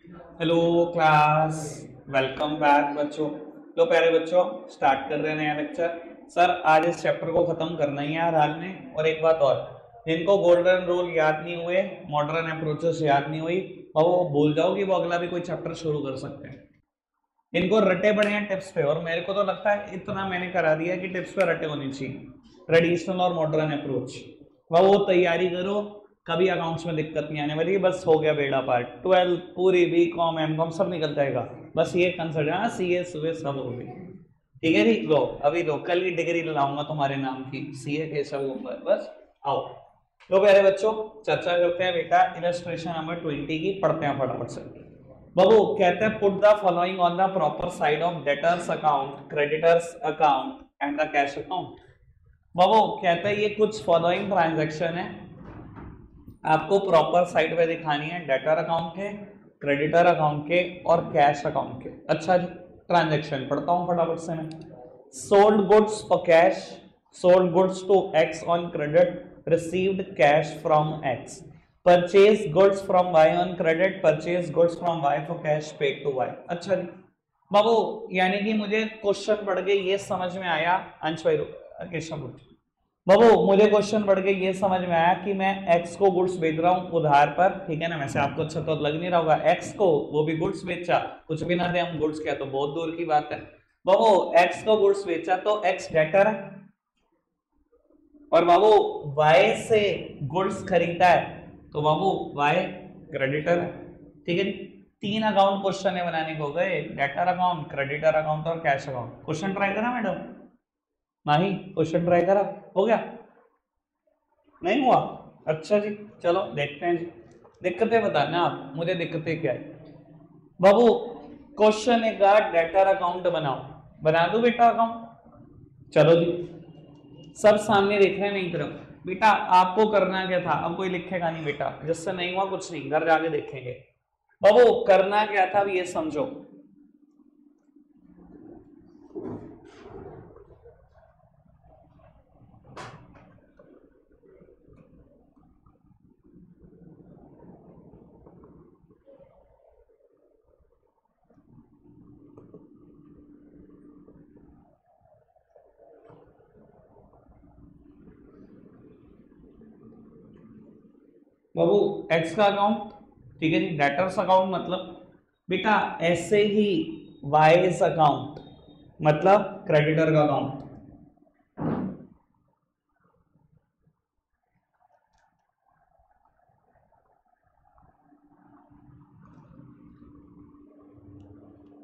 Hello class. Welcome back बच्चों। लो प्यारे बच्चों, स्टार्ट कर रहे हैं नया लेक्चर। सर आज इस चैप्टर को खत्म करना ही है यार हाल में। और एक बात और, जिनको गोल्डन रूल याद नहीं हुए, मॉडर्न अप्रोचेस याद नहीं हुई, और वो भूल जाओ कि वो अगला भी कोई चैप्टर शुरू कर सकते हैं। इनको रटे पड़े हैं टिप्स पे, और मेरे को तो लगता है इतना मैंने करा दिया कि टिप्स पे रटे होनी चाहिए। ट्रेडिशनल और मॉडर्न अप्रोच, वो तैयारी करो, कभी अकाउंट्स में दिक्कत नहीं आने वाली। बस हो गया बेड़ा पार्ट, 12 पूरी बी कॉम एम कॉम सब निकल जाएगा। बस ये कंसिडर, हाँ सी ए सुबह सब हो गई। ठीक है जी, लो अभी लो, कल की डिग्री लाऊंगा तुम्हारे नाम की, सी ए के सब ऊपर। बस आओ। लो प्यारे बच्चों, चर्चा करते हैं बेटा इलस्ट्रेशन नंबर 20 की। पढ़ते हैं फटाफट से। बाबू कहते हैं put the following on the proper side of debtors account, creditors account and the cash account. बाबू कहते हैं ये कुछ फॉलोइंग ट्रांजैक्शन है, आपको प्रॉपर साइड पे दिखानी है, डेटर अकाउंट के, क्रेडिटर अकाउंट के और कैश अकाउंट के। अच्छा जी, ट्रांजैक्शन पढ़ता हूं फटाफट से मैं। Sold goods for cash, sold goods to X on credit, received cash from X. Purchase goods from Y on credit, purchase goods from Y for cash, paid to Y. अच्छा जी बाबू, यानी कि मुझे क्वेश्चन पढ़ के ये समझ में आया, अंश भाई केशव बाबू मुझे क्वेश्चन पढ़ के ये समझ में आया कि मैं एक्स को गुड्स बेच रहा हूँ उधार पर, ठीक है ना। वैसे आपको अच्छा तो लग नहीं रहा होगा, एक्स को वो भी गुड्स बेचा, कुछ भी ना दे हम गुड्स, क्या तो बहुत दूर की बात है। बाबू एक्स को गुड्स बेचा तो एक्स डेटर है, और बाबू वाई से गुड्स खरीदा है तो बाबू वाई क्रेडिटर है। ठीक है जी, तीन अकाउंट क्वेश्चन है बनाने को गए, डेटर अकाउंट, क्रेडिटर अकाउंट और कैश अकाउंट। क्वेश्चन ट्राई करा मैडम? नहीं क्वेश्चन ट्राई करा, हो गया? नहीं हुआ? अच्छा जी, चलो देखते हैं जी। दिक्कतें बताना आप मुझे, दिक्कतें क्या है। बाबू क्वेश्चन एक डेटर अकाउंट बनाओ, बना दो बेटा अकाउंट। चलो जी, सब सामने देख रहे हैं मेरी तरफ। बेटा आपको करना क्या था, अब कोई लिखेगा नहीं बेटा, जिससे नहीं हुआ कुछ नहीं, घर जाके देखेंगे। बाबू करना क्या था अब ये समझो। बाबू एक्स का अकाउंट, ठीक है जी, डेटर्स अकाउंट मतलब बेटा ऐसे ही वाइज अकाउंट मतलब क्रेडिटर का अकाउंट।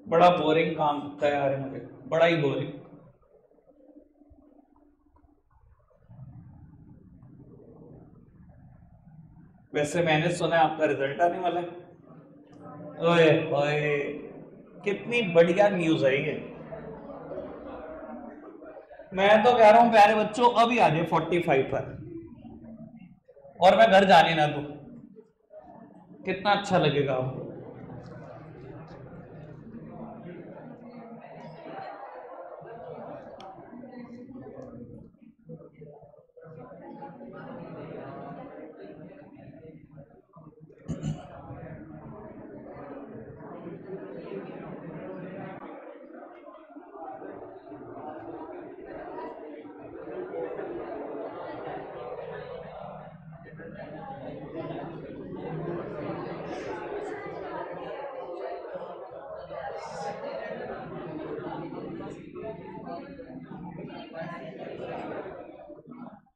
बड़ा बोरिंग काम लगता है यार मुझे, बड़ा ही बोरिंग। वैसे मैंने सुना है आपका रिजल्ट आने वाला है। ओए ओए, कितनी बढ़िया न्यूज है ये। मैं तो कह रहा हूं प्यारे बच्चों अभी आ जाए 45 पर, और मैं घर जाने ना दूं, कितना अच्छा लगेगा आपको।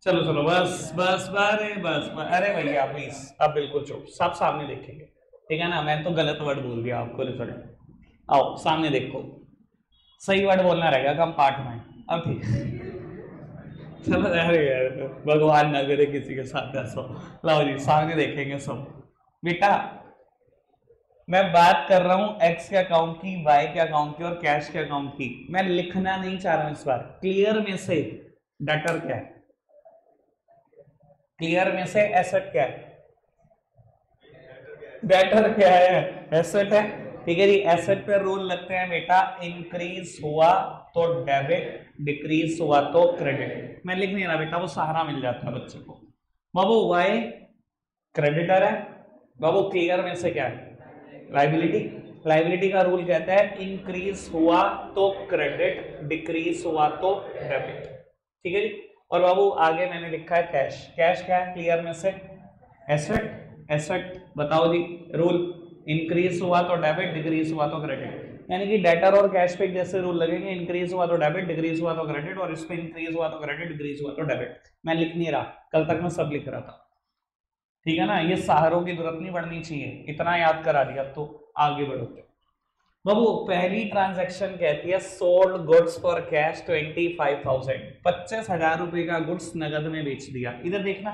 चलो चलो बस बस, अरे बस, अरे भैया प्लीज अब बिल्कुल चुप, सब सामने देखेंगे, ठीक है ना। मैं तो गलत वर्ड बोल दिया आपको, रिजल्ट आओ सामने देखो। सही वर्ड बोलना रहेगा कम पार्ट में, अब ठीक है। चलो अरे यार, भगवान ना करे किसी के साथ ऐसा। लाओ जी सामने देखेंगे सब। बेटा मैं बात कर रहा हूं एक्स के अकाउंट की, वाई के अकाउंट की और कैश के अकाउंट की। मैं लिखना नहीं चाह रहा हूं इस बार, क्लियर में से डेटर क्या है, क्लियर में से एसेट क्या है, डेटर क्या है, एसेट है। ठीक है जी, एसेट पे रूल लगते हैं बेटा, इंक्रीज हुआ तो डेबिट, डिक्रीज हुआ तो क्रेडिट। मैं लिख नहीं रहा बेटा, वो सहारा मिल जाता है बच्चे को। बाबू वाई क्रेडिटर है, बाबू क्लियर में से क्या है, लाइबिलिटी, लाइबिलिटी का रूल कहता है इंक्रीज हुआ तो क्रेडिट, डिक्रीज हुआ तो डेबिट, ठीक है जी। और बाबू आगे मैंने लिखा है कैश, कैश क्या है क्लियर में से एसेट, एसेट बताओ जी रूल, इंक्रीज हुआ तो डेबिट, डिक्रीज हुआ तो क्रेडिट, यानी कि डेटर और कैश पे जैसे रूल लगेंगे, इंक्रीज हुआ तो डेबिट, डिक्रीज हुआ तो क्रेडिट, और इस पे इंक्रीज हुआ तो क्रेडिट, डिक्रीज हुआ तो डेबिट। मैं लिख नहीं रहा, कल तक मैं सब लिख रहा था, ठीक है ना, ये सहारों की जरूरत नहीं पड़नी चाहिए, इतना याद करा दिया तो आगे बढ़ो। बाबू पहली ट्रांजैक्शन कहती है सोल्ड गुड्स फॉर कैश 25,000, 25,000 रुपए का गुड्स नगद में बेच दिया। इधर देखना,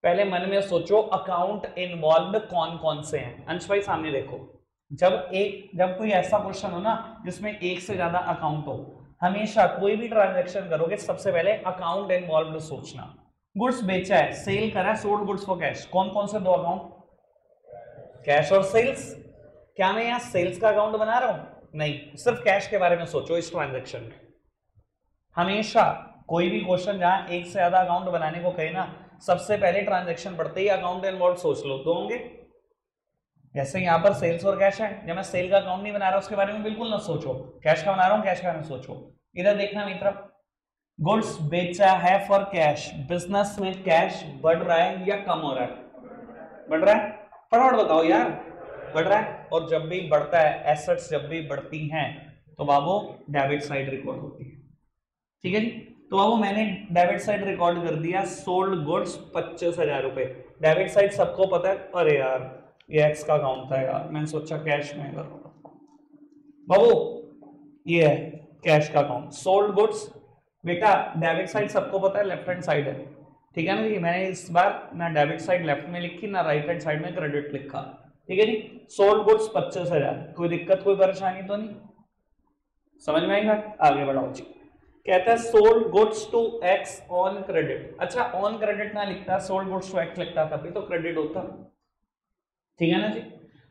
पहले मन में सोचो अकाउंट इन्वॉल्व कौन कौन से हैं। अंश भाई सामने देखो, जब कोई ऐसा क्वेश्चन हो ना जिसमें एक से ज्यादा अकाउंट हो, हमेशा कोई भी ट्रांजैक्शन करोगे सबसे पहले अकाउंट इन्वॉल्व सोचना। गुड्स बेचा है, सेल करा है, सोल्ड गुड्स फॉर कैश, कौन कौन से दो अकाउंट, कैश और सेल्स। क्या मैं यहां सेल्स का अकाउंट बना रहा हूं, नहीं, सिर्फ कैश के बारे में सोचो इस ट्रांजैक्शन में। हमेशा कोई भी क्वेश्चन जहां एक से ज्यादा अकाउंट बनाने को कहे ना, सबसे पहले ट्रांजैक्शन पढ़ते ही अकाउंट इन्वॉल्व सोच लो, दो होंगे। जैसे यहाँ पर सेल्स और कैश है, जब मैं सेल का अकाउंट नहीं बना रहा उसके बारे में बिल्कुल ना सोचो, कैश का बना रहा हूं कैश के बारे में सोचो। इधर देखना मित्र, गुड्स बेचा है फॉर कैश, बिजनेस में कैश बढ़ रहा है या कम हो रहा है, बढ़ रहा है, फटाफट बताओ यार, बढ़ रहा है। और जब भी बढ़ता है, एसेट्स जब भी बढ़ती हैं तो बाबू डेबिट साइड रिकॉर्ड होती है, ठीक है जी। तो बाबू मैंने डेबिट साइड रिकॉर्ड कर दिया, सोल्ड गुड्स 25,000 रुपए, डेबिट साइड सबको पता है। अरे यार ये एक्स का अकाउंट था यार, मैंने सोचा कैश में करूंगा। बाबू ये है कैश का अकाउंट, सोल्ड गुड्स, बेटा डेबिट साइड सबको पता है लेफ्ट हैंड साइड है, ठीक है ना जी। मैंने इस बार ना डेबिट साइड लेफ्ट में लिखी ना राइट हैंड साइड में क्रेडिट लिखा, ठीक है जी। सोल्ड गुड्स 25,000, कोई दिक्कत कोई परेशानी तो नहीं, समझ में आई बात, आगे बढ़ाओ जी। कहता है sold goods to X on credit, अच्छा ऑन क्रेडिट ना लिखता, सोल्ड गुड्स टू एक्स लिखता तभी तो क्रेडिट होता, ठीक है ना जी।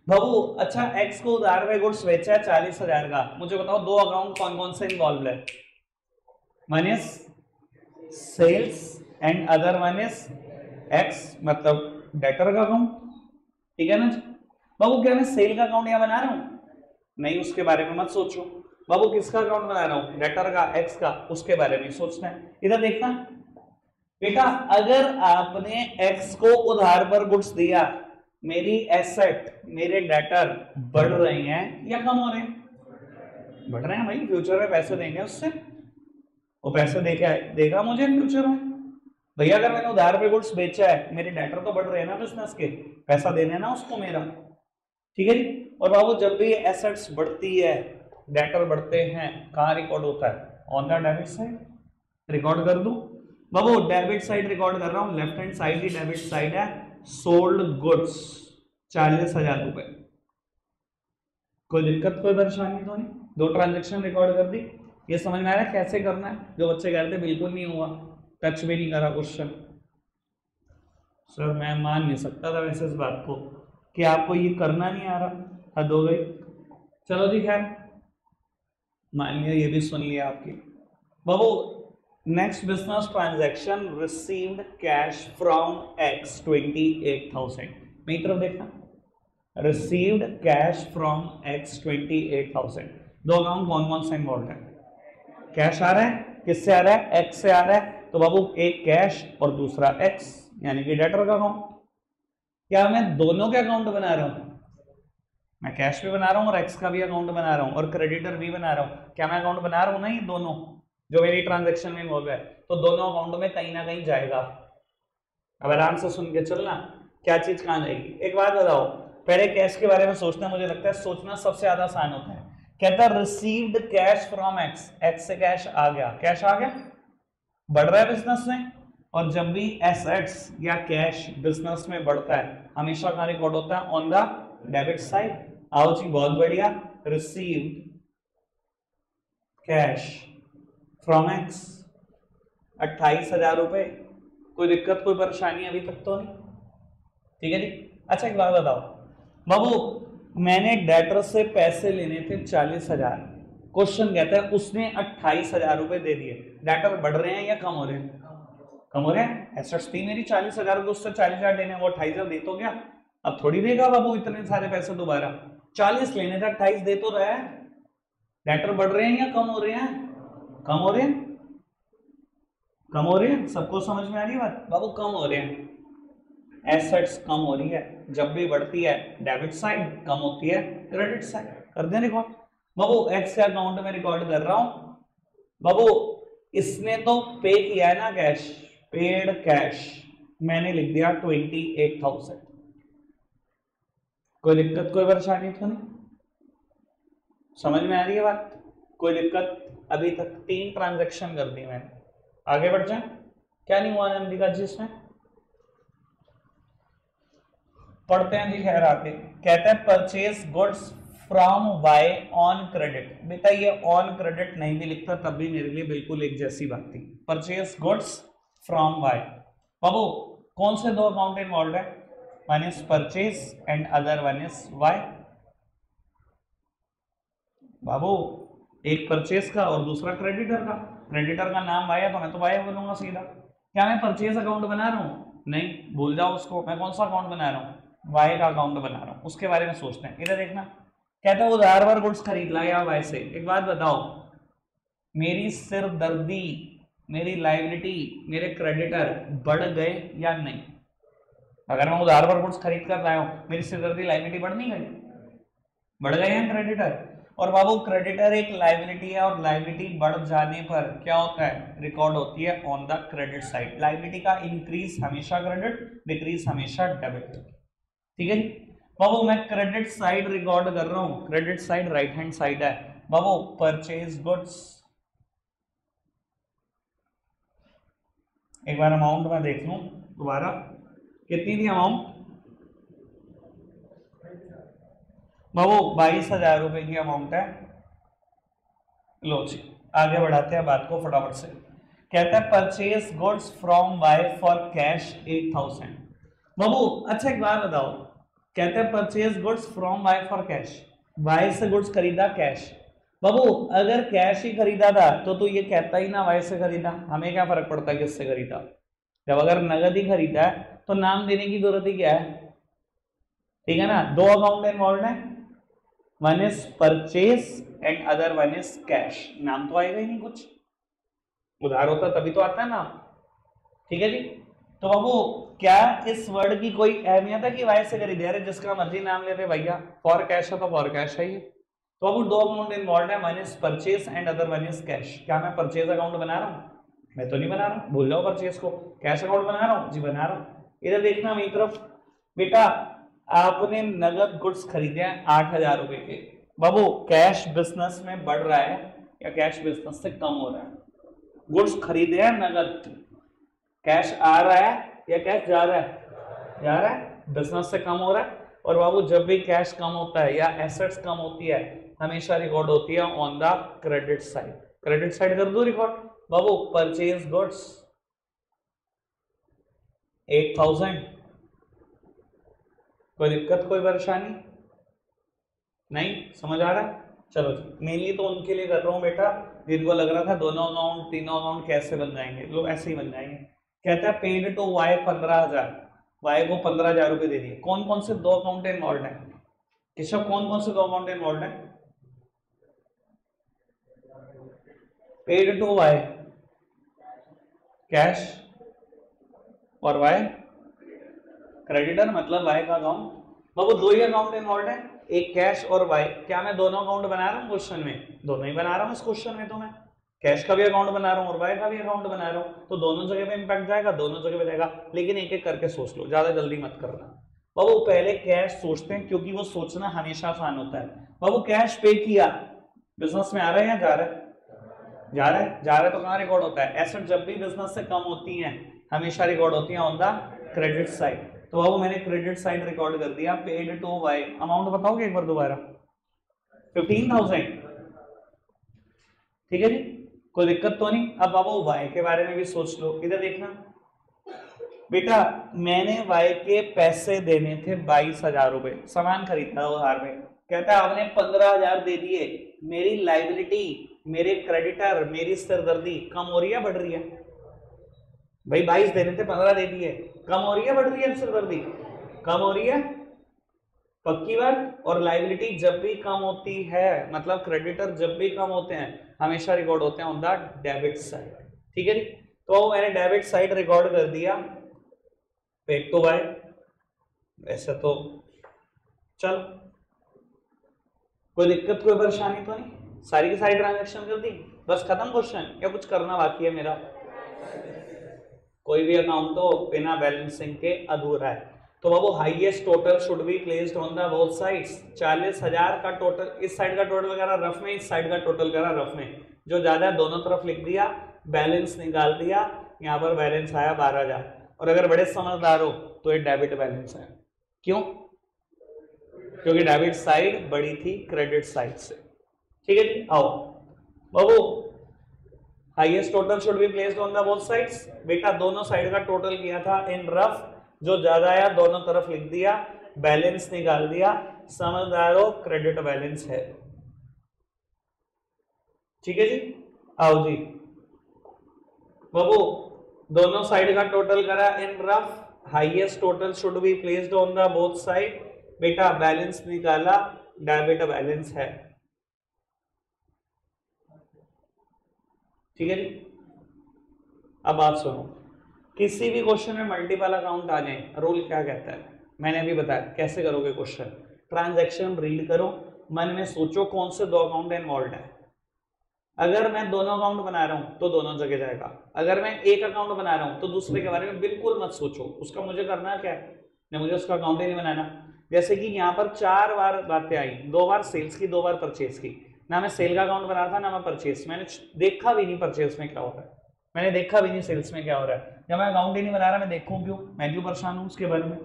बाबू अच्छा एक्स को उधार में गुड्स बेचा है 40,000 का, मुझे बताओ दो अकाउंट कौन कौन से इन्वॉल्व है, one is sales and other one is X, मतलब डेटर का अकाउंट, ठीक है ना जी। बाबू क्या मैं सेल का अकाउंट यहां बना रहा हूं, नहीं उसके बारे में मत सोचो। बाबू किसका अकाउंट बना रहा हूं, डेटर का, एक्स का, उसके बारे में सोचना है। इधर देखना बेटा, अगर आपने एक्स को उधार पर गुड्स दिया, मेरी एसेट मेरे डेटर बढ़ रहे हैं या कम हो रहे हैं, बढ़ रहे हैं भाई, फ्यूचर में पैसे देंगे उससे, वो पैसे देगा मुझे फ्यूचर में भैया। अगर मैंने उधार पे गुड्स बेचा है, मेरे डेटर तो बढ़ रहे हैं ना बिजनेस के, पैसा देना है ना उसको मेरा, ठीक है जी। और बाबू जब भी एसेट्स बढ़ती है, डेटर बढ़ते हैं, कहां रिकॉर्ड होता है, on the debit side, record कर दूं बाबू, डेबिट साइड रिकॉर्ड कर रहा हूं, लेफ्ट हैंड साइड ही डेबिट साइड है, सोल्ड गुड्स 40,000 रुपए, कोई दिक्कत कोई परेशानी तो नहीं, दो ट्रांजेक्शन रिकॉर्ड कर दी। ये समझ में आ रहा है कैसे करना है, जो बच्चे कहते बिल्कुल नहीं हुआ, टच भी नहीं करा क्वेश्चन, सर मैं मान नहीं सकता था वैसे इस बात को कि आपको ये करना नहीं आ रहा, हद हो गई। चलो जी खैर मान लिया, ये भी सुन लिया आपकी। बाबू next business transaction, received cash from X 28,000, मेरी तरफ देखना, रिसीव्ड कैश फ्रॉम एक्स 28,000, दो अकाउंट कौन कौन से इन्वॉल्व है, कैश आ रहा है, किससे आ रहा है, एक्स से आ रहा है, तो बाबू एक कैश और दूसरा एक्स, यानी कि डेटर का अकाउंट। क्या मैं दोनों के अकाउंट बना रहा हूं, मैं कैश भी बना रहा हूं और एक्स का भी अकाउंट बना रहा हूं और क्रेडिटर भी बना रहा हूं, क्या मैं अकाउंट बना रहा हूं ना, ये दोनों जो मेरी ट्रांजैक्शन में इन्वॉल्व है, तो दोनों अकाउंट में कहीं ना कहीं जाएगा। अब आराम से सुन के चलना, क्या चीज कहां जाएगी। एक बात बताओ, पहले कैश के बारे में सोचना, मुझे लगता है सोचना सबसे ज्यादा आसान होता है। कहता है received cash from x, x से कैश आ गया, कैश आ गया, बढ़ रहा है बिजनेस में, और जब भी एसेट्स या कैश बिजनेस में बढ़ता है हमेशा कहां रिकॉर्ड होता है, ऑन द डेबिट साइड। आओ जी बहुत बढ़िया, रिसीव्ड कैश फ्रॉम एक्स 28,000 रुपए, कोई दिक्कत कोई परेशानी अभी तक तो नहीं, ठीक है जी। अच्छा एक बात बताओ बाबू, मैंने डेटर से पैसे लेने थे 40,000, क्वेश्चन कहता है उसने 28,000 रुपए दे दिए, डेटर बढ़ रहे हैं या कम हो रहे हैं, कम हो रहे हैं, एसेट्स थी मेरी 40,000 रुपए, उससे 40,000 लेने, वो 28,000 दे तो गया, अब थोड़ी देगा बाबू इतने सारे पैसे दोबारा, 40 लेने थे 28 दे तो रहा है। डेटर बढ़ रहे हैं या कम हो रहे हैं? कम हो रहे हैं, कम हो रहे हैं। सबको समझ में आ रही है बात? बाबू कम हो रहे हैं, एसेट्स कम हो रही है। जब भी बढ़ती है डेबिट साइड, कम होती है क्रेडिट साइड। कर दें रिकॉर्ड बाबू, एक्स के अकाउंट में रिकॉर्ड कर रहा हूं बाबू। इसने तो पे किया है ना कैश, पेड कैश, मैंने लिख दिया 28,000। कोई दिक्कत कोई परेशानी तो नहीं? समझ में आ रही है बात? कोई दिक्कत? अभी तक 3 ट्रांजैक्शन कर दी मैंने, आगे बढ़ जाए। क्या नहीं हुआ नंदिका जी इसमें? पढ़ते हैं जी खैर आगे। कहते हैं purchase goods from Y on credit. बेटा ये ऑन क्रेडिट नहीं भी लिखता तब भी मेरे लिए बिल्कुल एक जैसी बात थी। Purchase goods from Y. बाबू कौन से दो अकाउंट इन्वॉल्व है? One is purchase and other one is Y. बाबू एक परचेज का और दूसरा क्रेडिटर का। क्रेडिटर का नाम वाई है तो मैं तो वाई बोलूंगा सीधा। क्या मैं परचेज अकाउंट बना रहा हूँ? नहीं, भूल जाओ उसको। मैं कौन सा अकाउंट बना रहा हूँ? वाई का अकाउंट बना रहा हूँ। उसके बारे में सोचते हैं। इधर देखना, कहता है उधार पर गुड्स खरीद लाया वाई से। एक बात बताओ, मेरी सिरदर्दी, मेरी लायबिलिटी, मेरे क्रेडिटर बढ़ गए या नहीं? अगर मैं उधार पर गुड्स खरीद कर लाया हूं, मेरी सिरदर्दी लायबिलिटी बढ़ नहीं गई? बढ़ गए हैं क्रेडिटर। और बाबू क्रेडिटर एक लायबिलिटी है और लायबिलिटी बढ़ जाने पर क्या होता है? रिकॉर्ड होती है on the credit side. Liability का इंक्रीज हमेशा क्रेडिट, डिक्रीज हमेशा डेबिट। ठीक है जी बाबू, मैं क्रेडिट साइड रिकॉर्ड कर रहा हूं। Credit side right hand side है बाबू। परचेज गुड्स, एक बार अमाउंट में देख लूं दोबारा, कितनी थी अमाउंट बाबू? 22,000 रुपए की अमाउंट है। लो जी आगे बढ़ाते हैं बात को फटाफट से। कहता है purchase goods from Y for cash 8,000। बाबू अच्छा एक बात बताओ, कहते हैं purchase goods from Y for cash, Y से गुड्स खरीदा कैश। बाबू अगर कैश ही खरीदा था तो तू ये कहता ही ना बाय से खरीदा। हमें क्या फर्क पड़ता है किससे खरीदा? जब अगर नगद ही खरीदा है तो नाम देने की जरूरत ही क्या है? ठीक है ना, दो अकाउंट इन्वॉल्व है, one is purchase and other one is cash. नाम तो आएगा ही नहीं कुछ, उधार होता तभी तो आता है नाम। ठीक है जी, तो बाबू क्या इस वर्ड की कोई अहमियत है कि वाई से खरीदे? अरे जिसका मर्जी नाम लेते भैया, फॉर कैश है तो फॉर कैश है ये। तो बाबू दो अकाउंट इन्वॉल्व है, one is purchase and other one is cash. क्या मैं परचेज अकाउंट बना रहा हूँ? मैं तो नहीं बना रहा, भूल जाओ परचेज को। कैश अकाउंट बना रहा हूँ जी, बना रहा हूँ। इधर देखना मेरी तरफ, बेटा आपने नगद गुड्स खरीदे हैं 8,000 रुपए के। बाबू कैश बिजनेस में बढ़ रहा है या कैश बिजनेस से कम हो रहा है? गुड्स खरीदे हैं नगद, कैश आ रहा है या कैश जा रहा है? जा रहा है, बिजनेस से कम हो रहा है। और बाबू जब भी कैश कम होता है या एसेट्स कम होती है हमेशा रिकॉर्ड होती है on the credit side. Credit side कर दो रिकॉर्ड बाबू। Purchase goods 8,000। कोई दिक्कत कोई परेशानी नहीं? समझ आ रहा है? चलो जी, मेनली तो उनके लिए कर रहा हूँ बेटा जिनको लग रहा था दोनों अकाउंट तीनों अकाउंट कैसे बन जाएंगे, लोग ऐसे ही बन जाएंगे। कहता है पेड टू वाई 15,000, वाई को 15,000 रुपए दे दिए। कौन कौन से दो अकाउंट इन्वॉल्व है केशव? कौन कौन से दो अकाउंट इन्वॉल्व है? पेड टू वाई कैश और वाई क्रेडिटर, मतलब वाई का अकाउंट। बाबू दो ही अकाउंट इन्वॉल्व है, एक कैश और वाई। क्या मैं दोनों अकाउंट बना रहा हूँ क्वेश्चन में? दोनों ही बना रहा हूँ इस क्वेश्चन में। तो मैं कैश का भी अकाउंट बना रहा हूँ और वाई का भी अकाउंट बना रहा हूँ, तो दोनों जगह पे इंपैक्ट जाएगा, दोनों जगह पे जाएगा। लेकिन एक एक करके सोच लो, ज्यादा जल्दी मत करना बाबू। पहले कैश सोचते हैं क्योंकि वो सोचना हमेशा आसान होता है। बाबू कैश पे किया, बिजनेस में आ रहा है या जा रहा है? जा रहा है, जा रहा है तो कहाँ रिकॉर्ड होता है? एसेट जब भी बिजनेस से कम होती हैं हमेशा रिकॉर्ड होती है ऑन द क्रेडिट साइड। तो बाबू मैंने क्रेडिट साइड रिकॉर्ड कर दिया। पेड टू वाई, अमाउंट बताओगे एक बार दोबारा? 15,000। ठीक है जी, कोई दिक्कत तो नहीं? अब बाबू वाई के बारे में भी सोच लो। इधर देखना बेटा, मैंने वाई के पैसे देने थे 22,000 रुपए, सामान खरीदना उधार में। कहता है आपने 15,000 दे दिए, मेरी लाइबिलिटी, मेरे क्रेडिटर, मेरी सिरदर्दी कम हो रही है बढ़ रही है? भाई 22 देने थे 15 दे दिए, कम हो रही है बढ़ रही है सिरदर्दी? कम हो रही है। पक्की बात। और लाइबिलिटी जब भी कम होती है, मतलब क्रेडिटर जब भी कम होते हैं, हमेशा रिकॉर्ड होते हैं ऑन द डेबिट साइड। ठीक है जी, तो मैंने डेबिट साइड रिकॉर्ड कर दिया, पेड टू बाय। वैसे तो चल कोई दिक्कत कोई परेशानी तो नहीं, सारी की सारी ट्रांजैक्शन कर दी, बस खत्म क्वेश्चन, क्या कुछ करना बाकी है मेरा? कोई भी अकाउंट तो बिना बैलेंसिंग के अधूरा है। तो बाबू highest total should be placed on the both sides. 40,000 का टोटल, इस साइड का टोटल करा रफ में, इस साइड का टोटल करा रफ में, जो ज्यादा है दोनों तरफ लिख दिया, बैलेंस निकाल दिया, यहाँ पर बैलेंस आया 12,000। और अगर बड़े समझदार हो तो ये डेबिट बैलेंस है। क्यों? क्योंकि डेबिट साइड बड़ी थी क्रेडिट साइड से। ठीक है जी, आओ बाबू highest total should be placed on the both sides. बेटा दोनों साइड का टोटल किया था इन रफ, जो ज्यादा आया दोनों तरफ लिख दिया, बैलेंस निकाल दिया, समझदार हो क्रेडिट बैलेंस है। ठीक है जी, आओ जी बाबू दोनों साइड का टोटल करा in rough, highest total should be placed on the both side. बेटा बैलेंस निकाला, डेबिट बैलेंस है। ठीक है जी, अब बात सुनो, किसी भी क्वेश्चन में मल्टीपल अकाउंट आ जाए, रूल क्या कहता है मैंने अभी बताया। कैसे करोगे क्वेश्चन? ट्रांजैक्शन रीड करो, मन में सोचो कौन से दो अकाउंट इन्वॉल्व है। अगर मैं दोनों अकाउंट बना रहा हूं तो दोनों जगह जाएगा, अगर मैं एक अकाउंट बना रहा हूं तो दूसरे के बारे में बिल्कुल मत सोचो, उसका मुझे करना क्या है, नहीं मुझे उसका अकाउंट ही नहीं बनाना। जैसे कि यहाँ पर 4 बार बातें आई, 2 बार सेल्स की, 2 बार परचेज की। ना मैं सेल का अकाउंट बना था, ना मैं परचेज, मैंने देखा भी नहीं परचेज में क्या हो रहा है, मैंने देखा भी नहीं सेल्स में क्या हो रहा है। जब मैं अकाउंट ही नहीं बना रहा, मैं देखूं क्यों, मैं क्यों परेशान हूं उसके बारे में?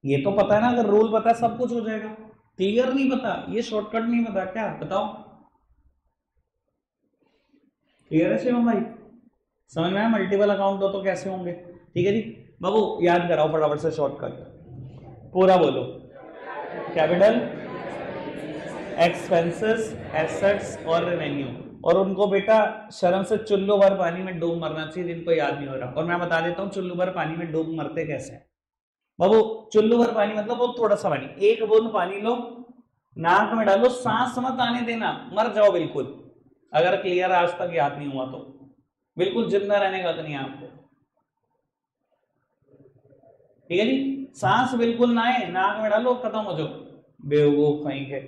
ये तो पता है ना, अगर रूल पता है सब कुछ हो जाएगा। क्लियर नहीं पता, ये शॉर्टकट नहीं पता क्या, बताओ? क्लियर है शिवम भाई? समझ में आया? मल्टीपल अकाउंट हो तो कैसे होंगे? ठीक है जी बाबू, याद कराओ फटाफट से शॉर्टकट, पूरा बोलो। कैपिटल, एक्सपेंसेस, एसेट्स और रेवेन्यू। और उनको बेटा शर्म से चुल्लू भर पानी में डूब मरना चाहिए जिनको याद नहीं हो रहा। और मैं बता देता हूँ चुल्लू भर पानी में डूब मरते कैसे हैं बाबू। चुल्लू भर पानी मतलब बहुत थोड़ा सा पानी, एक बूंद पानी लो, नाक में डालो, सांस मत आने देना, मर जाओ बिल्कुल। अगर क्लियर आज तक याद नहीं हुआ तो बिल्कुल जिंदा रहने का तो नहीं आपको। ठीक है जी, सांस बिल्कुल ना आए, नाक में डालो, खत्म हो जाओ। बेवकूफ कहीं के,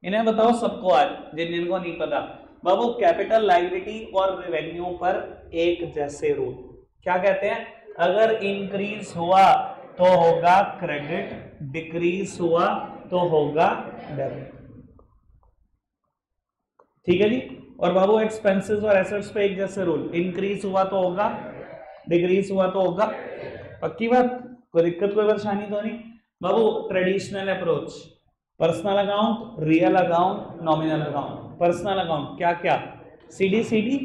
इन्हें बताओ सबको आज, जिन जिनको नहीं पता। बाबू कैपिटल, लायबिलिटी और रेवेन्यू पर एक जैसे रूल। क्या कहते हैं? अगर इंक्रीज हुआ तो होगा क्रेडिट, डिक्रीज हुआ तो होगा डेबिट। ठीक है जी। और बाबू एक्सपेंसेस और एसेट्स पे एक जैसे रूल, इंक्रीज हुआ तो होगा, डिक्रीज हुआ तो होगा। पक्की बात, कोई दिक्कत कोई परेशानी तो नहीं बाबू। Traditional approach, personal account, real account, nominal account. Personal account क्या क्या? सीडी,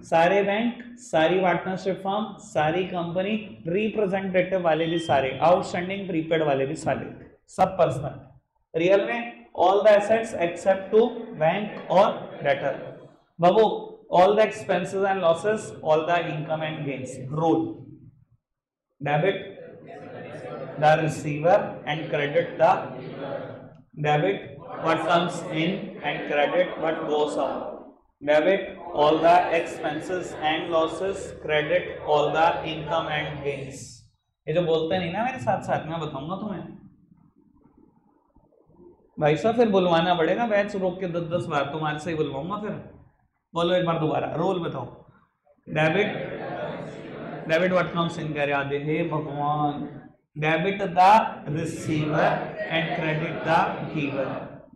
सारे बैंक, सारी पार्टनरशिप फर्म, सारी कंपनी, रिप्रेजेंटेटिव वाले भी सारे, आउटस्टैंडिंग प्रीपेड वाले भी सारे, सब पर्सनल। रियल में all the assets except to bank और डेटर। बाबू all the expenses and losses, all the income and gains. Rule, debit the receiver and credit the debit what comes in and credit what goes out. Debit all the expenses and losses, credit all the income and gains. ये जो बोलते नहीं ना मेरे साथ साथ, मैं बताऊंगा तुम्हें भाई साहब, फिर बुलवाना पड़ेगा बैच रोक के 10-10 बार, तुम्हारे से ही बुलवाऊंगा फिर। बोलो एक बार दोबारा, रोल बताओ। डेबिट व्हाट कम्स इन, कह रहे आधे, हे भगवान। Debit the receiver and credit the giver.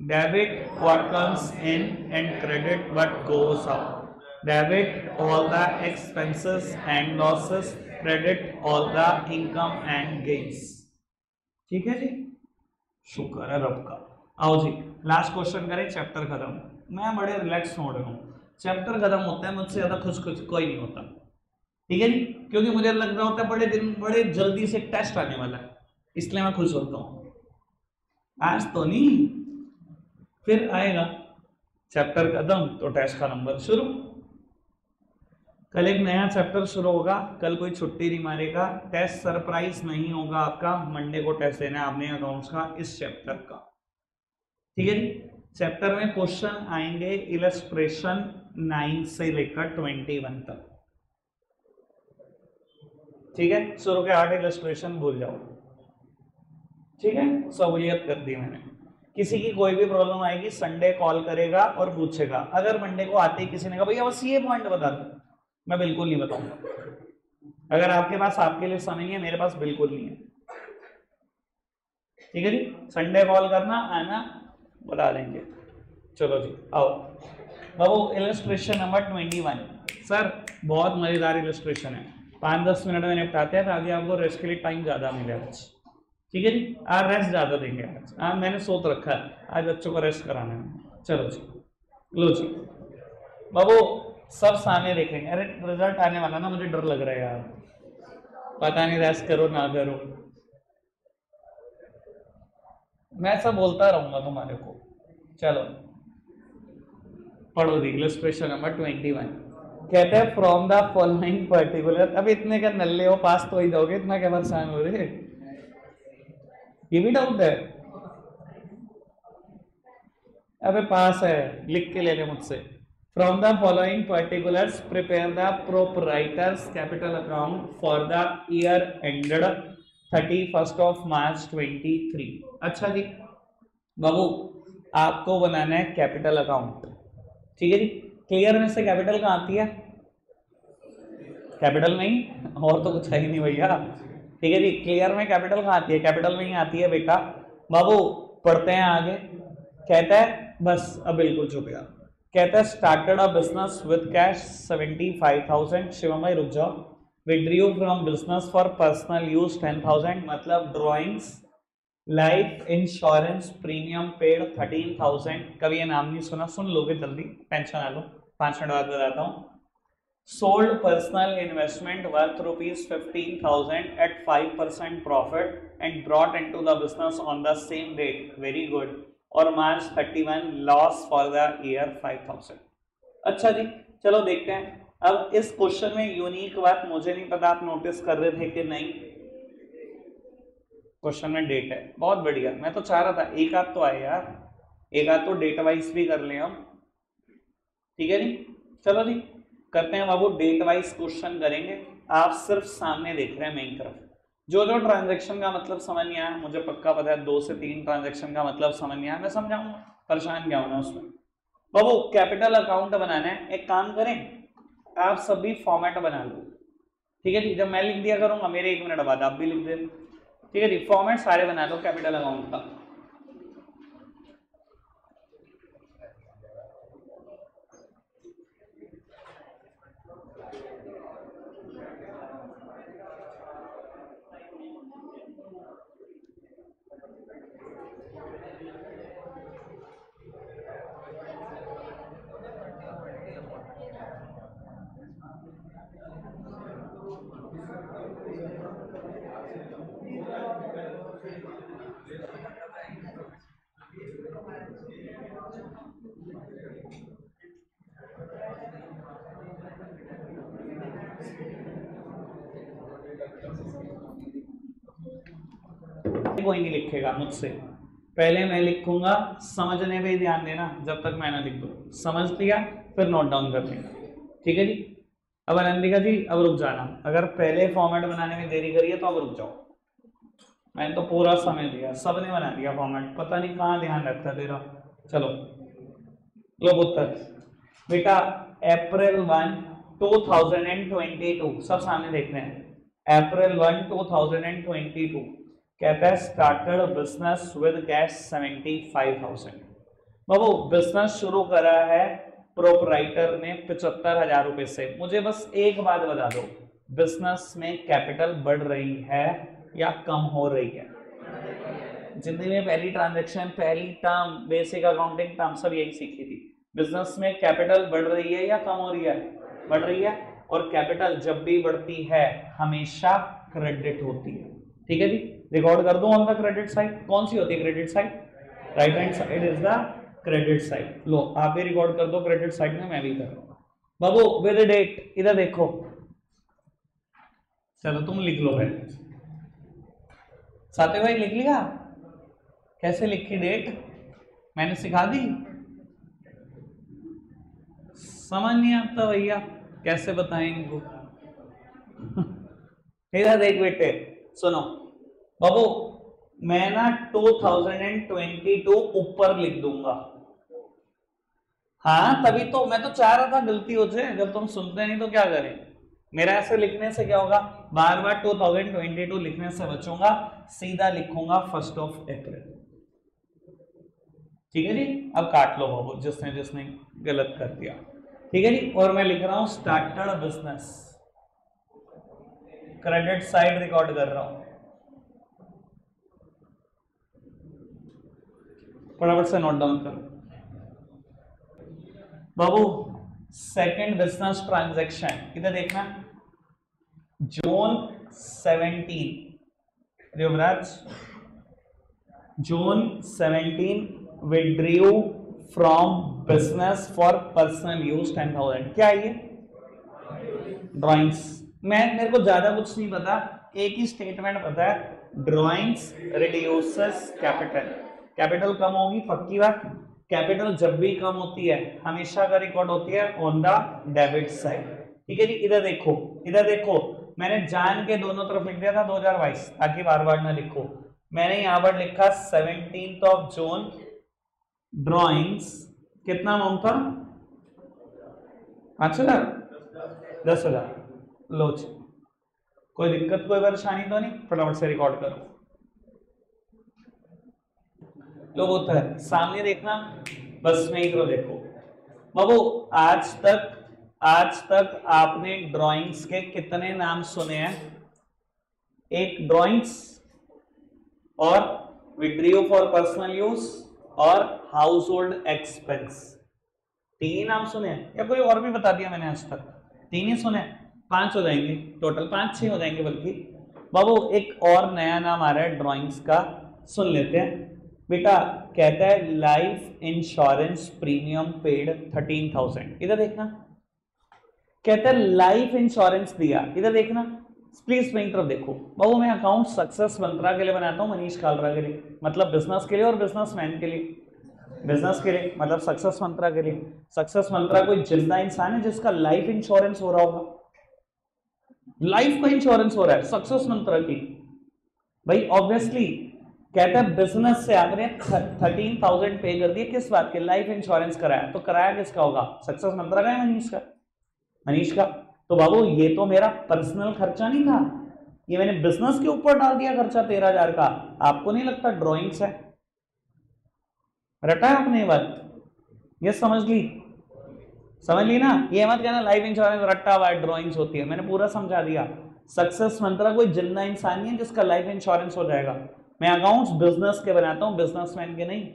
Debit what comes in and credit what goes out. Debit all the expenses and losses, credit all the income and gains. ठीक है जी, शुक्र है रब का। आओ जी लास्ट क्वेश्चन करें, चैप्टर खत्म। मैं बड़े रिलैक्स मोड में हूँ, चैप्टर खत्म होता है मुझसे ज्यादा खुश कोई नहीं होता। ठीक है जी, क्योंकि मुझे लग रहा होता है बड़े जल्दी से टेस्ट आने वाला है, इसलिए मैं खुश होता हूं। आज तो नहीं, फिर आएगा चैप्टर खत्म तो टेस्ट का नंबर शुरू। कल एक नया चैप्टर शुरू होगा, कल कोई छुट्टी नहीं मारेगा, टेस्ट सरप्राइज नहीं होगा आपका, मंडे को टेस्ट देना है आपने अकाउंट्स का इस चैप्टर का, ठीक है जी। चैप्टर में क्वेश्चन आएंगे इलस्ट्रेशन 9 से लेकर 21 तक, ठीक है। शुरू के 8 इलस्ट्रेशन भूल जाओ, ठीक है। सहूलियत कर दी मैंने। किसी की कोई भी प्रॉब्लम आएगी संडे कॉल करेगा और पूछेगा। अगर मंडे को आते ही किसी ने कहा भैया बस ये पॉइंट बता दो, मैं बिल्कुल नहीं बताऊंगा। अगर आपके पास आपके लिए समय नहीं है, मेरे पास बिल्कुल नहीं है, ठीक है जी। संडे कॉल करना, आना, बता देंगे। चलो जी आओ। अब इलस्ट्रेशन नंबर 21। सर बहुत मजेदार इलस्ट्रेशन है, 5-10 मिनट में निपटाते हैं ताकि आपको रेस्ट के लिए टाइम ज्यादा मिले आज, ठीक है जी। आज रेस्ट ज्यादा देंगे, आज मैंने सोच रखा है आज बच्चों को रेस्ट कराना है। चलो जी, लो जी बाबू, सब सामने देखेंगे। अरे रिजल्ट आने वाला ना, मुझे डर लग रहा है यार, पता नहीं रेस्ट करो ना करो, मैं सब बोलता रहूंगा तुम्हारे को। चलो पढ़ो दी इलस्ट्रेशन नंबर 21। कहते हैं फ्रॉम द फॉलोइंग पर्टिकुलर, अब इतने का नल्ले हो पास तो ही जाओगे, इतना क्या परेशान हो रहे, ये भी डाउट है। अबे पास है, लिख के ले ले मुझसे। From the following particulars prepare the proprietors capital account for the year ended 31 of March 23। अच्छा जी बाबू, आपको बनाना है कैपिटल अकाउंट, ठीक है जी। क्लियर में से कैपिटल कहाँ आती है? कैपिटल में ही, और तो कुछ है ही नहीं भैया, ठीक है जी। क्लियर में कैपिटल कहाँ आती है? कैपिटल में ही आती है बेटा। बाबू पढ़ते हैं आगे। कहता है बस अब बिल्कुल चुप यार। कहता है started a business with cash 75,000। Shivam भाई रुक जाओ। विड्रीव from business for personal use 10,000, मतलब drawings, life insurance premium paid 13,000। कभी ये नाम नहीं सुना, सुन लोगे जल्दी, टेंशन आ लो, 5 मिनट बाद बताता हूँ। Sold personal investment worth ₹15,000 at 5% profit and brought into the business on the same date, very good, और March 31 loss for the year 5,000। अच्छा जी चलो देखते हैं। अब इस क्वेश्चन में यूनिक बात, मुझे नहीं पता आप नोटिस कर रहे थे कि नहीं, क्वेश्चन में डेट है, बहुत बढ़िया। मैं तो चाह रहा था एक आध तो आए यार, एक आध तो डेट वाइज भी कर ले हम, ठीक है जी। चलो जी करते हैं बाबू, डेट वाइज क्वेश्चन करेंगे। आप सिर्फ सामने देख रहे हैं मेरी तरफ। जो जो ट्रांजैक्शन का मतलब समझ नहीं आया, मुझे पक्का पता है 2 से 3 ट्रांजैक्शन का मतलब समझ नहीं आया, मैं समझाऊंगा, परेशान क्या होना उसमें। बाबू कैपिटल अकाउंट बनाना है, एक काम करें आप सब भी फॉर्मेट बना लो, ठीक है जी। जब मैं लिख दिया करूंगा मेरे 1 मिनट बाद आप भी लिख दे, ठीक है जी। फॉर्मेट सारे बना लो कैपिटल अकाउंट का। कोई नहीं लिखेगा मुझसे, पहले मैं लिखूंगा, समझने पे ध्यान देना जब तक मैं ना लिख दूं। समझ लिया फिर नोट डाउन कर लेना, ठीक है जी। अब आनंदिका जी अब रुक जाना, अगर पहले फॉर्मेट बनाने में देरी करी है तो अब रुक जाओ, मैंने तो पूरा समय दिया, सबने बना दिया फॉर्मेट, पता नहीं कहाँ ध्यान रखता है तेरा। चलो लो पुत्र बेटा, अप्रैल 1 2022, सब सामने देख रहे हैं। अप्रैल 1 2022 कहता है started business with cash 75,000। Babu business शुरू करा है प्रोपराइटर ने 75,000 रुपए से। मुझे बस एक बात बता दो, बिजनेस में कैपिटल बढ़ रही है या कम हो रही है? जिंदगी में पहली ट्रांजैक्शन, पहली टर्म, बेसिक अकाउंटिंग टर्म सब यही सीखी थी। बिजनेस में कैपिटल बढ़ रही है या कम हो रही है? बढ़ रही है। और कैपिटल जब भी बढ़ती है हमेशा क्रेडिट होती है, ठीक है जी। रिकॉर्ड कर दो ऑन द क्रेडिट साइड। कौन सी होती है credit side? Right hand side is the credit side. लो आप भी रिकॉर्ड कर दो क्रेडिट साइड में, मैं भी कर रहा हूँ। बाबू विद डेट, इधर देखो, चलो तुम लिख लो पहले। साथी भाई लिख लिया? कैसे लिखी डेट, मैंने सिखा दी? समझ नहीं आता भैया, कैसे बताएं इनको? इधर देख बेटे, सुनो बाबू, मैं ना 2022 ऊपर लिख दूंगा। हाँ तभी तो मैं तो चाह रहा था गलती हो जाए, जब तुम सुनते नहीं तो क्या करें। मेरा ऐसे लिखने से क्या होगा, बार बार 2022 लिखने से बचूंगा, सीधा लिखूंगा 1 अप्रैल। ठीक है जी, अब काट लो बाबू जिसने जिसने गलत कर दिया। ठीक है जी, और मैं लिख रहा हूं started business, credit side record कर रहा हूं, फटाफट से नोट डाउन करो बाबू। सेकंड बिजनेस ट्रांजैक्शन, इधर देखना, जून 17, युवराज, जून 17 विड्रीव from business for personal use 10,000। क्या है ये? ड्राइंग्स। मेरे को ज्यादा कुछ नहीं पता, एक ही स्टेटमेंट पता है, ड्राइंग्स रिड्यूसेस कैपिटल। कैपिटल कम होगी पक्की बात, कैपिटल जब भी कम होती है हमेशा का रिकॉर्ड होती है ऑन द डेबिट साइड। ठीक है जी, इधर देखो, इधर देखो, मैंने जान के दोनों तरफ लिख दिया था 2022 ताकि बार बार ना लिखो। मैंने यहां पर लिखा 17 जून, ड्राइंग्स कितना अमाउंट था? 5,000, 10,000। लो जी, कोई दिक्कत कोई परेशानी तो नहीं, फटाफट से रिकॉर्ड करो। लोग होता है सामने देखना, बस में ही तो देखो बाबू। आज तक आपने ड्राइंग्स के कितने नाम सुने हैं? एक ड्राइंग्स, और विड्रीव फॉर पर्सनल यूज, और हाउस होल्ड एक्सपेंस। 3 ही नाम सुने हैं या कोई और भी बता दिया मैंने? आज तक 3 ही सुने, 5 हो जाएंगे टोटल, 5-6 हो जाएंगे बल्कि। बाबू एक और नया नाम आ रहा है ड्राइंग्स का, सुन लेते हैं बेटा। कहता है लाइफ इंश्योरेंस प्रीमियम पेड 13,000। इधर देखना, कहता है लाइफ इंश्योरेंस दिया। इधर देखना प्लीज, मेरी तरफ देखो बाबू। मैं अकाउंट सक्सेस मंत्रा के लिए बनाता हूँ, मनीष कालरा के लिए, मतलब बिजनेस के लिए, और बिजनेसमैन के लिए। बिजनेस के लिए मतलब सक्सेस मंत्रा के लिए। सक्सेस मंत्रा कोई जिंदा इंसान है जिसका लाइफ इंश्योरेंस हो रहा होगा? लाइफ का इंश्योरेंस हो रहा है सक्सेस मंत्रा की भाई, ऑब्वियसली। कहता है बिजनेस से आपने 13,000 पे कर दिए, किस बात के? लाइफ इंश्योरेंस कराया। तो कराया किसका होगा? सक्सेस मंत्रा का है, मनीष का? मनीष का। तो बाबू ये तो मेरा पर्सनल खर्चा नहीं था, ये मैंने बिजनेस के ऊपर डाल दिया खर्चा 13,000 का। आपको नहीं लगता ड्राइंग्स है? रटा है आपने ये बात? ये समझ ली? समझ ली ना? ये मत कहना लाइफ इंश्योरेंस रट्टा हुआ ड्राइंग्स होती है, मैंने पूरा समझा दिया। सक्सेस मंत्रा कोई जिंदा इंसान नहीं है जिसका लाइफ इंश्योरेंस हो जाएगा। मैं अकाउंट्स बिजनेस के बनाता हूं, बिजनेसमैन के नहीं।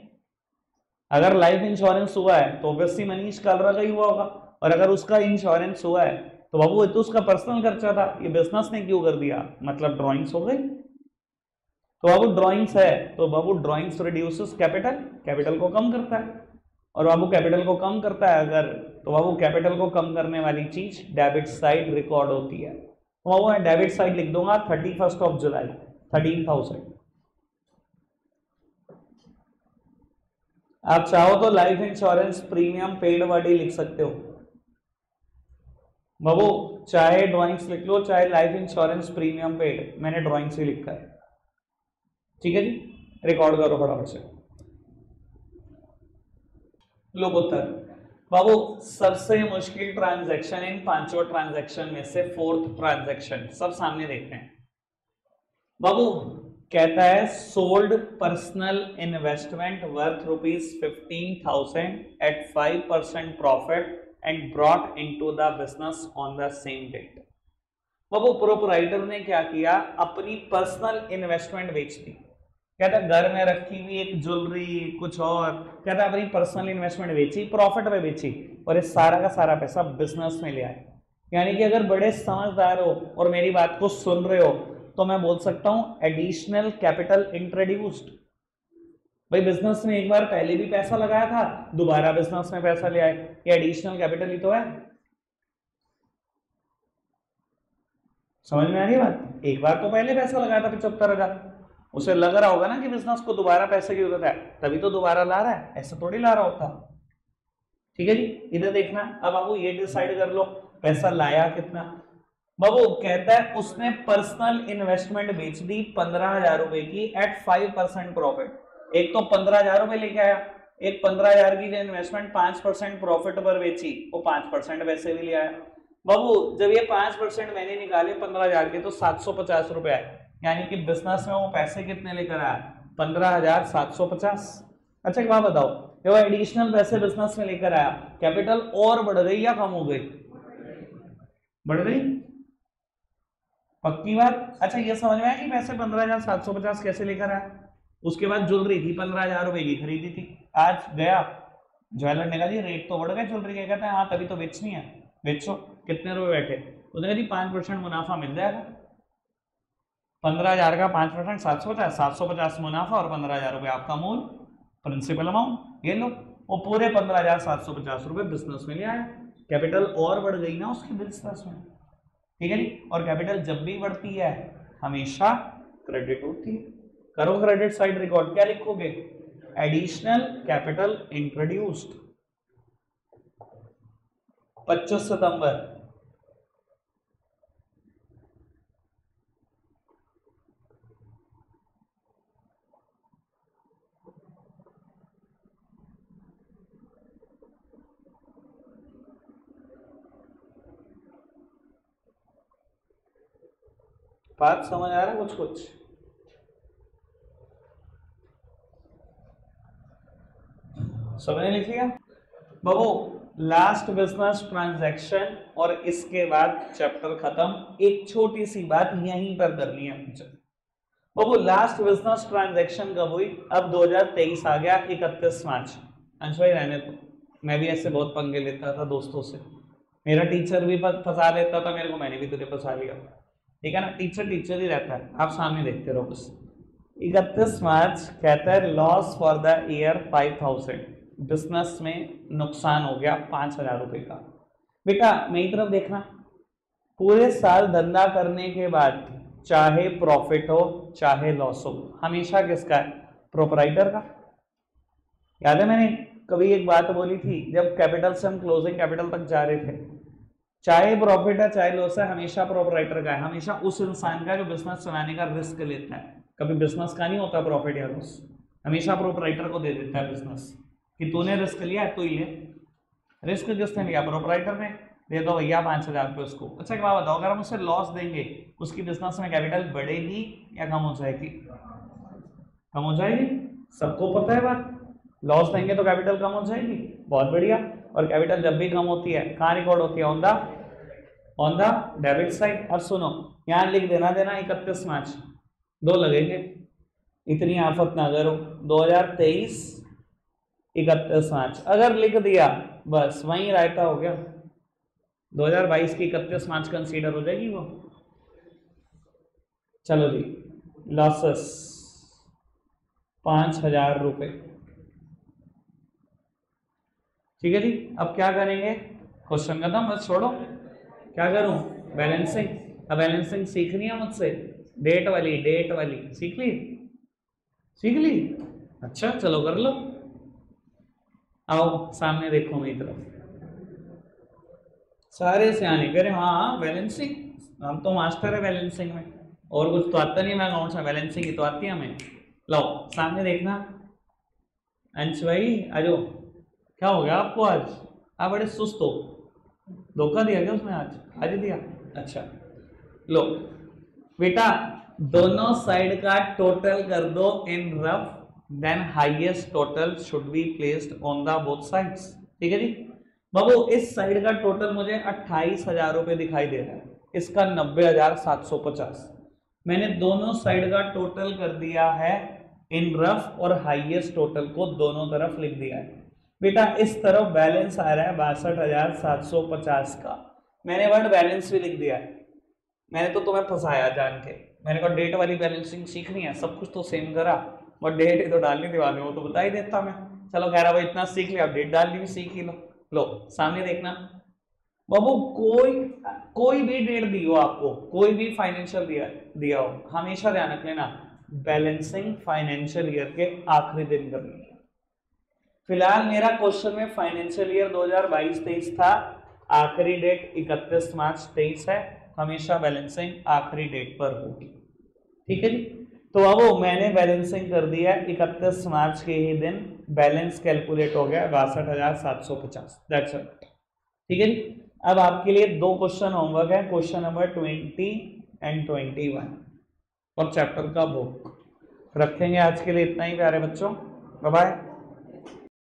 अगर लाइफ इंश्योरेंस हुआ है तो ऑब्वियसली मनीष कालरा का ही हुआ होगा, और अगर उसका इंश्योरेंस हुआ है तो बाबू ये तो उसका पर्सनल खर्चा था, ये बिजनेस ने क्यों कर दिया? मतलब ड्राइंग्स हो गई। तो बाबू ड्राइंग्स है तो बाबू ड्राइंग्स रिड्यूसेस कैपिटल, कैपिटल को कम करता है। और बाबू कैपिटल को कम करता है अगर, तो बाबू कैपिटल को कम करने वाली चीज डेबिट साइड रिकॉर्ड होती है। तो बाबू मैं डेबिट साइड लिख दूंगा 31 जुलाई 13,000। आप चाहो तो life insurance premium paid word ही लिख सकते हो बाबू, चाहे ड्राइंग्स लिख लो चाहे लाइफ इंश्योरेंस प्रीमियम पेड, मैंने ड्राइंग्स ही लिखा है। ठीक है जी, रिकॉर्ड करो फटाफट से। लोग उत्तर बाबू, सबसे मुश्किल ट्रांजैक्शन इन 5 ट्रांजैक्शन में से 4th ट्रांजैक्शन, सब सामने देखते हैं बाबू। कहता है sold personal investment worth ₹15,000 at 5% profit and brought into the business on the same date. बाबू प्रोपराइटर ने क्या किया? अपनी पर्सनल इन्वेस्टमेंट बेच दी। कहता है घर में रखी हुई एक ज्वेलरी कुछ और, कहता है अपनी पर्सनल इन्वेस्टमेंट बेची, प्रॉफिट में बेची, और ये सारा का सारा पैसा बिजनेस में ले आए। यानी कि अगर बड़े समझदार हो और मेरी बात को सुन रहे हो तो मैं बोल सकता हूं एडिशनल कैपिटल इंट्रोड्यूस्ड। भाई बिजनेस में एक बार पहले भी पैसा लगाया था, दोबारा बिजनेस में पैसा ले आए, ये एडिशनल कैपिटल ही तो है। समझ में आ रही है बात? एक बार तो पहले पैसा लगाया था 75,000, उसे लग रहा होगा ना कि बिजनेस को दोबारा पैसे की जरूरत है, तभी तो दोबारा ला रहा है, ऐसा थोड़ी ला रहा होता। ठीक है जी, इधर देखना। अब बाबू ये डिसाइड कर लो पैसा लाया कितना। बाबू कहता है उसने पर्सनल इन्वेस्टमेंट बेच दी 15,000 रुपए की एट 5% प्रॉफिट। एक तो 15,000 रुपए लेके आया, एक 15,000 की जो इन्वेस्टमेंट 5% प्रॉफिट पर बेची, वो 5% वैसे भी ले आया। बाबू जब ये 5% मैंने निकाले 15,000 के, तो 750 रुपए आए, यानी कि बिजनेस में वो पैसे कितने लेकर आया? 15,750। अच्छा एक बात बताओ, जब एडिशनल पैसे बिजनेस में लेकर आया, कैपिटल और बढ़ गई या कम हो गई? बढ़ गई, पक्की बात। अच्छा ये समझ में आया कि पैसे 15,750 कैसे लेकर आया? उसके बाद ज्वेलरी थी 15,000 रुपए की, खरीदी थी। आज गया ज्वेलर ने कहा जी रेट तो बढ़ गए ज्वेलरी के, कहते हैं हाँ तभी तो बेचनी है, बेचो। कितने रुपए बैठे? उसने कहा जी 5% मुनाफा मिल जाएगा। 15,000 का 5% 750, 750 मुनाफा और 15,000 रुपए आपका मूल प्रिंसिपल अमाउंट, ये लो। वो पूरे 15,750 रुपए बिजनेस में ले आया, कैपिटल और बढ़ गई ना उसकी बिजनेस में। ठीक है जी, और कैपिटल जब भी बढ़ती है हमेशा क्रेडिट होती है। करो क्रेडिट साइड रिकॉर्ड, क्या लिखोगे? एडिशनल कैपिटल इंट्रोड्यूस्ड 25 सितंबर। बात समझ आ रहा है कुछ कुछ? सबने लिख लिया? बाबू लास्ट बिजनेस ट्रांजैक्शन और इसके बाद चैप्टर खत्म। एक छोटी सी बात यहीं पर करनी है मुझे। बाबू लास्ट बिजनेस ट्रांजैक्शन कब हुई? अब 2023 आ गया, 31 मार्च। अंश भाई रहने तो, मैं भी ऐसे बहुत पंगे लेता था दोस्तों से, मेरा टीचर भी फंसा लेता था मेरे को, मैंने भी तुझे फंसा लिया। ठीक है ना, टीचर टीचर ही रहता है, आप सामने देखते रहो बस। 31 मार्च कहता है loss for the year 5,000, business में नुकसान हो गया 5,000 रुपए का। बेटा मेरी तरफ देखना, पूरे साल धंधा करने के बाद चाहे प्रॉफिट हो चाहे लॉस हो, हमेशा किसका है? प्रोपराइटर का। याद है मैंने कभी एक बात बोली थी, जब कैपिटल से हम क्लोजिंग कैपिटल तक जा रहे थे, चाहे प्रॉफिट है चाहे लॉस है, हमेशा प्रोपराइटर का है, हमेशा उस इंसान का जो बिजनेस चलाने का रिस्क लेता है। कभी बिजनेस का नहीं होता प्रॉफिट या लॉस, हमेशा प्रोपराइटर को दे देता है बिजनेस कि तूने रिस्क लिया है, तू ही ले। रिस्क किसने लिया? प्रोपराइटर ने। दे दो भैया 5,000 रुपये उसको। अच्छा एक बात बताओ, अगर हम उसे लॉस देंगे, उसकी बिजनेस में कैपिटल बढ़ेगी या कम हो जाएगी? कम हो जाएगी, सबको पता है बात। लॉस देंगे तो कैपिटल कम हो जाएगी, बहुत बढ़िया। और कैपिटल जब भी कम होती है कहाँ रिकॉर्ड होती है? On the debit side. और सुनो यहाँ लिख देना 31 मार्च, दो लगेंगे, इतनी आफत ना करो। 2023 31 मार्च अगर लिख दिया बस वहीं रायता हो गया। 2022 की 31 मार्च कंसीडर हो जाएगी वो। चलो जी, लॉसेस 5,000 रुपए। ठीक है जी, अब क्या करेंगे? क्वेश्चन खत्म, बस छोड़ो। क्या करूं? बैलेंसिंग। अब बैलेंसिंग सीखनी है मुझसे, डेट वाली सीख ली? सीख ली? अच्छा चलो कर लो। आओ सामने देखो मेरी तरफ, सारे सियाने कह रहे हाँ बैलेंसिंग, हम तो मास्टर है बैलेंसिंग में, और कुछ तो आता नहीं, मैं अकाउंट्स में बैलेंसिंग ही तो आती है हमें। लो सामने देखना। अंश भाई आजो, क्या हो गया आपको आज? आप बड़े सुस्त हो, धोखा दिया क्या उसने आज दिया? अच्छा लो बेटा, दोनों साइड का टोटल कर दो in rough, then highest total should be placed on the both sides. ठीक है जी बाबू, इस साइड का टोटल मुझे 28,000 रुपए दिखाई दे रहा है, इसका 90,750। मैंने दोनों साइड का टोटल कर दिया है इन रफ, और हाईएस्ट टोटल को दोनों तरफ लिख दिया है। बेटा इस तरफ बैलेंस आ रहा है 62,750 का, मैंने वर्ड बैलेंस भी लिख दिया है। मैंने तो तुम्हें फंसाया जान के, मैंने कहा डेट वाली बैलेंसिंग सीखनी है, सब कुछ तो सेम करा, और डेट ही तो डालनी दीवाने, वो तो बता ही देता मैं। चलो कह रहा भाई इतना सीख लिया, अब डेट डालनी भी सीख ही लो। लो सामने देखना, बाबू कोई कोई भी डेट दी हो आपको, कोई भी फाइनेंशियल दिया हो, हमेशा ध्यान रख लेना बैलेंसिंग फाइनेंशियल ईयर के आखिरी दिन करनी है। फिलहाल मेरा क्वेश्चन में फाइनेंशियल ईयर 2022-23 था, आखिरी डेट 31 मार्च 23 है, हमेशा बैलेंसिंग आखिरी डेट पर होगी। ठीक है जी। तो अब मैंने बैलेंसिंग कर दिया 31 मार्च के ही दिन, बैलेंस कैलकुलेट हो गया 62,750। That's it. ठीक है जी। अब आपके लिए दो क्वेश्चन होमवर्क है, क्वेश्चन नंबर 20 एंड 21 और चैप्टर का बुक। रखेंगे आज के लिए इतना ही प्यारे बच्चों, बाय बाय।